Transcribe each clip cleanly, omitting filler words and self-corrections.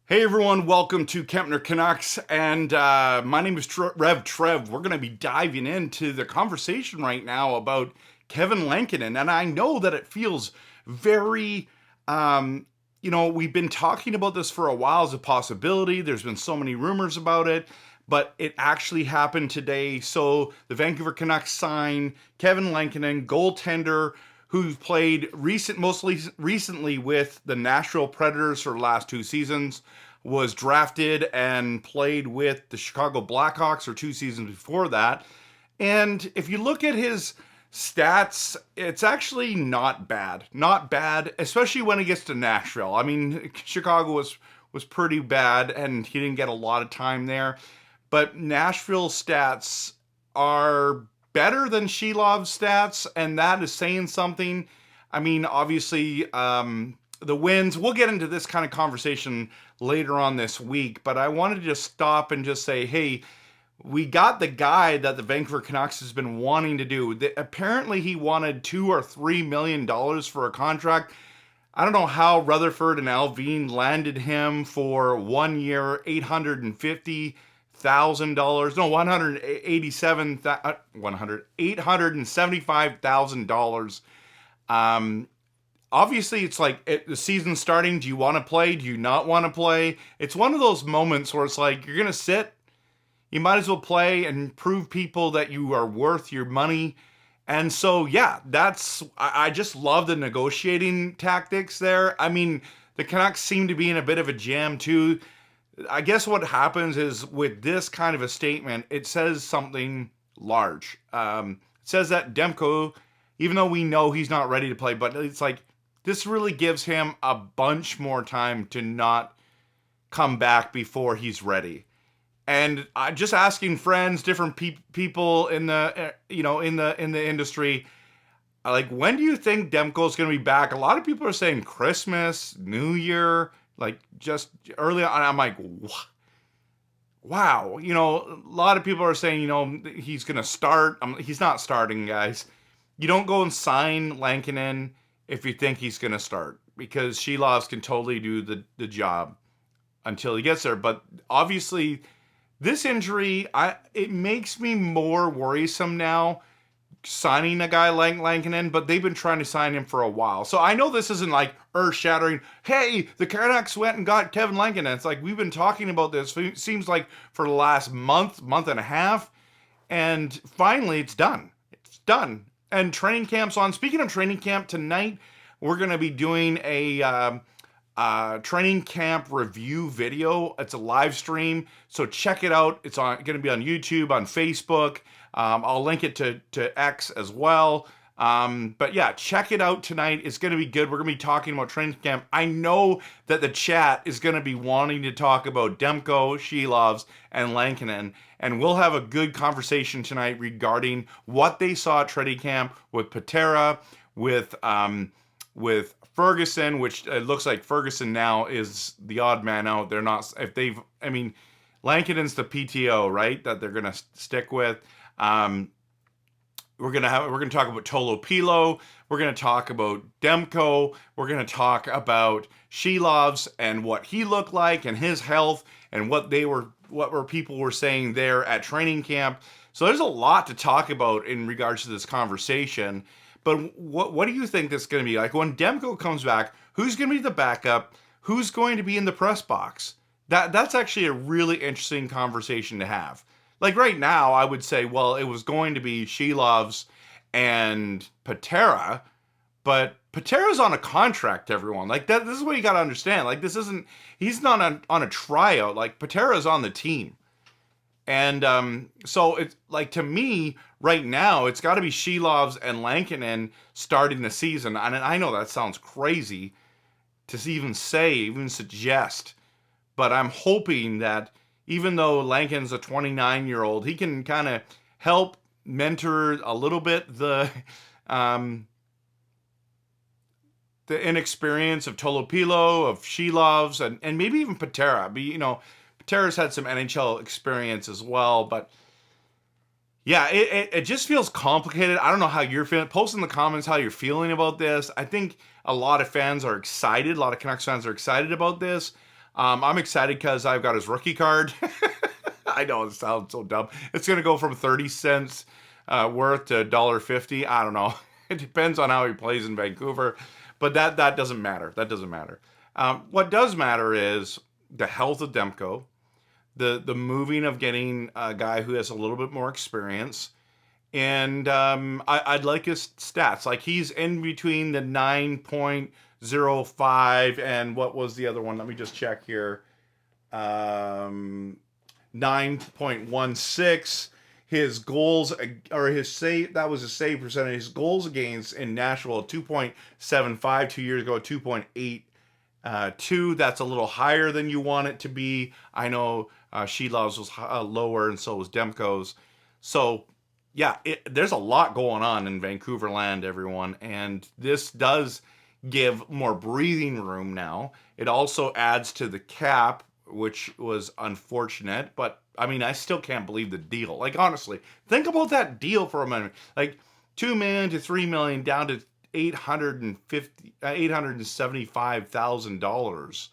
Hey everyone, welcome to Kempner Canucks, and my name is RevTrev. We're going to be diving into the conversation right now about Kevin Lankinen, and I know that it feels very, we've been talking about this for a while as a possibility. There's been so many rumors about it, but it actually happened today. So the Vancouver Canucks sign Kevin Lankinen, goaltender, who's played mostly recently with the Nashville Predators for the last 2 seasons, was drafted and played with the Chicago Blackhawks for 2 seasons before that. And if you look at his stats, it's actually not bad. Not bad, especially when he gets to Nashville. I mean, Chicago was pretty bad and he didn't get a lot of time there. But Nashville stats are better than Silovs stats, and that is saying something. I mean, obviously, the wins, we'll get into this kind of conversation later on this week, but I wanted to just stop and just say, hey, we got the guy that the Vancouver Canucks has been wanting to do. Apparently, he wanted $2 or $3 million for a contract. I don't know how Rutherford and Alvin landed him for 1 year, $875,000. Obviously, it's like the season's starting. Do you want to play? Do you not want to play? It's one of those moments where it's like you're gonna sit. You might as well play and prove people that you are worth your money. And so, yeah, I just love the negotiating tactics there. I mean, the Canucks seem to be in a bit of a jam too. I guess what happens is with this kind of a statement, it says something large. It says that Demko, even though we know he's not ready to play, but it's like this really gives him a bunch more time to not come back before he's ready. And just asking friends, different people in the in the industry, like, when do you think Demko's going to be back? A lot of people are saying Christmas, New Year, like just early on. I'm like, wow. A lot of people are saying, he's going to start. He's not starting, guys. You don't go and sign Lankinen if you think he's going to start, because Silovs can totally do the job until he gets there. But obviously, this injury, it makes me more worrisome now signing a guy like Lankinen, but they've been trying to sign him for a while. So I know this isn't like earth-shattering, hey, the Canucks went and got Kevin Lankinen. It's like we've been talking about this, it seems like, for the last month and a half, and finally it's done. It's done. And training camp's on. Speaking of training camp, tonight we're going to be doing a training camp review video. It's a live stream, so check it out. It's going to be on YouTube, on Facebook. I'll link it to X as well. But yeah, check it out tonight. It's going to be good. We're going to be talking about training camp. I know that the chat is going to be wanting to talk about Demko, Silovs, and Lankinen, and we'll have a good conversation tonight regarding what they saw at training camp with Patera, with Ferguson, which it looks like Ferguson now is the odd man out. They're not, Lankinen's the PTO, right? That they're going to stick with. We're gonna talk about Tolopilo. We're gonna talk about Demko. We're gonna talk about Silovs and what he looked like and his health and what people were saying there at training camp. So there's a lot to talk about in regards to this conversation. But what do you think this is going to be like when Demko comes back? Who's going to be the backup? Who's going to be in the press box? That's actually a really interesting conversation to have. Like right now, I would say, well, it was going to be Silovs and Patera, but Patera's on a contract, everyone. Like that, this is what you got to understand. Like he's not on a tryout. Like Patera's on the team. And so it's like, to me right now, it's got to be Silovs and Lankinen starting the season. And I know that sounds crazy to even suggest, but I'm hoping that even though Lankinen's a 29-year-old, he can kind of help mentor a little bit the inexperience of Tolopilo, of Silovs, and maybe even Patera. Patera's had some NHL experience as well, but yeah, it just feels complicated. I don't know how you're feeling. Post in the comments how you're feeling about this. I think a lot of fans are excited. A lot of Canucks fans are excited about this. I'm excited because I've got his rookie card. I know it sounds so dumb. It's going to go from 30 cents worth to $1.50. I don't know. It depends on how he plays in Vancouver, but that doesn't matter. That doesn't matter. What does matter is the health of Demko, the moving of getting a guy who has a little bit more experience, and I'd like his stats. Like he's in between the 9.05 and what was the other one? Let me just check here. 9.16. His goals or his save, that was his save percentage. His goals against in Nashville 2.75 2 years ago, 2.82. That's a little higher than you want it to be. I know Silovs was lower, and so was Demko's. So yeah, there's a lot going on in Vancouver land, everyone, and this does give more breathing room now. It also adds to the cap, which was unfortunate, but I mean, I still can't believe the deal. Like, honestly, think about that deal for a minute. Like, $2 million to $3 million down to $875,000.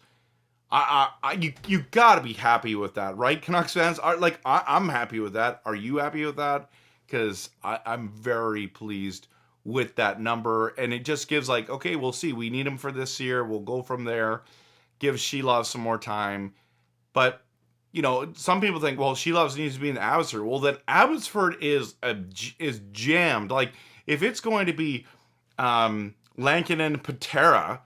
You gotta be happy with that, right? Canucks fans are like, I'm happy with that. Are you happy with that? Because I'm very pleased with that number, and it just gives like, okay, we'll see. We need him for this year. We'll go from there. Give Sheilov some more time. But, you know, some people think, well, Sheilov needs to be in Abbotsford. Well, then Abbotsford is jammed. Like, if it's going to be Lankinen Patera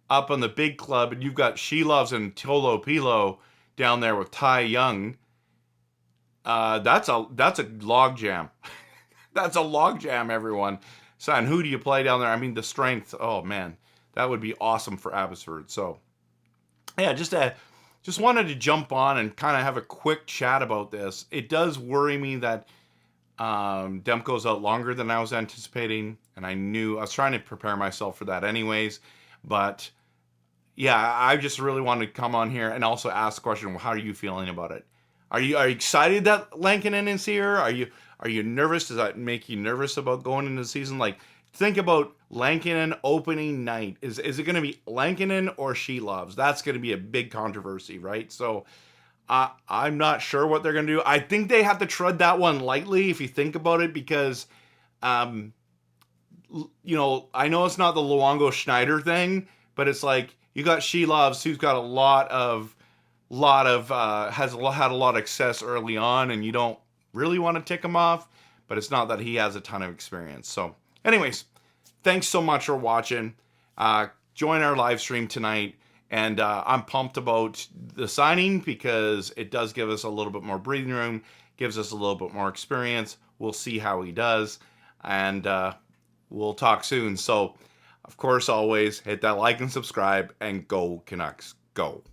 up on the big club, and you've got Sheilovs and Tolo Pilo down there with Ty Young, that's a log jam. That's a log jam, everyone. So, and who do you play down there? I mean, the strength. Oh man, that would be awesome for Abbotsford. So, yeah, just wanted to jump on and kind of have a quick chat about this. It does worry me that Demko's out longer than I was anticipating, and I was trying to prepare myself for that anyways. But yeah, I just really wanted to come on here and also ask the question: how are you feeling about it? Are you excited that Lankinen is here? Are you nervous? Does that make you nervous about going into the season? Like, think about Lankinen opening night. Is it going to be Lankinen or Sheilov? That's going to be a big controversy, right? So I'm not sure what they're going to do. I think they have to tread that one lightly if you think about it, because, you know, I know it's not the Luongo Schneider thing, but it's like you got Sheilov, who's got had a lot of success early on, and you don't really want to tick him off, but it's not that he has a ton of experience. So anyways, thanks so much for watching. Join our live stream tonight, and I'm pumped about the signing because it does give us a little bit more breathing room, gives us a little bit more experience. We'll see how he does, and we'll talk soon. So, of course, always hit that like and subscribe, and go Canucks, go.